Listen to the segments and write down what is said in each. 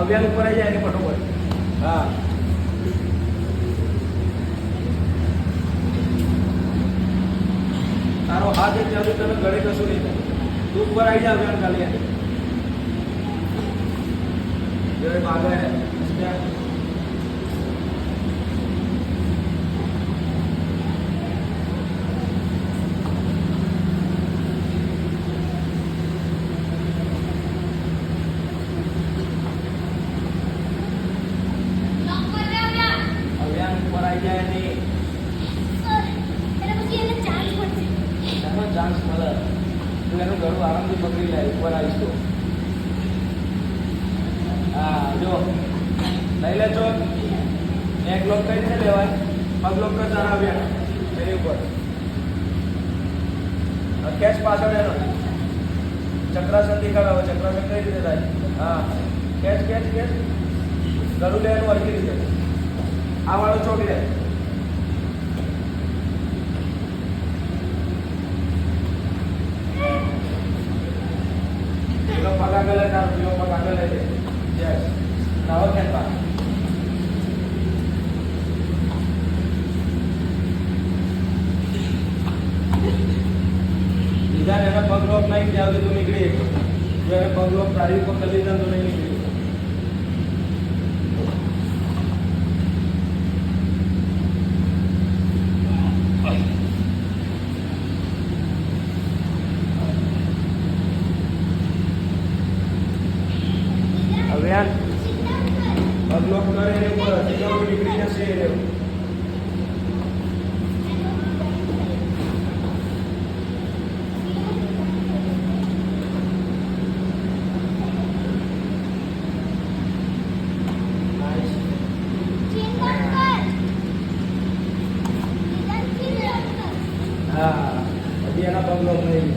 અભિયાન ઉપર આવી જાય એની ફટોફટ. હા તારો હાથ એક ચાલુ તને ગળે કશું નહીં થાય. તું ઉપર આવી જા અભિયાન ખાલી જય માગે ચાન્સ મળે તું એનું ઘણું આરામથી પકડી લે ઉપર આવીશ તો. હા જો લઈ લે છો એક લોક કઈ રીતે લેવાય પગ લોક કર તારા આવ્યા એની ઉપર કેચ પાછળ એનો ચક્રાસન દેખાડ હવે ચક્રાસન કઈ રીતે થાય. હા કેચ કેચ કેચ ગળું લે એનું હરકી રીતે આ વાળું ચોકી લે. પગ આગળ લે તારો પગ આગળ લે છે. યસ નાવ કેન પા બીજા એને પગ લોક નહીં ત્યાં સુધી તું નીકળી જો એને પગ લોક તારી ઉપર કરી દે તો નહીં નીકળી. અભિયાન પગલોક કરે એને ઉપર અધિકારો નીકળી જશે એને. હા હજી એના પગલોક નહીં.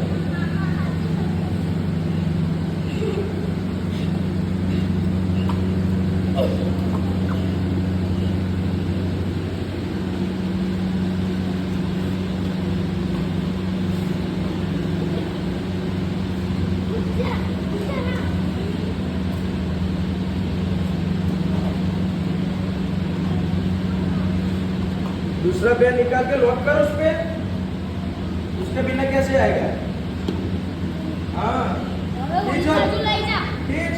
दूसरा पैर निकाल के लॉक कर उस पे, उसके बिना कैसे आएगा. हाँ खींच खींच.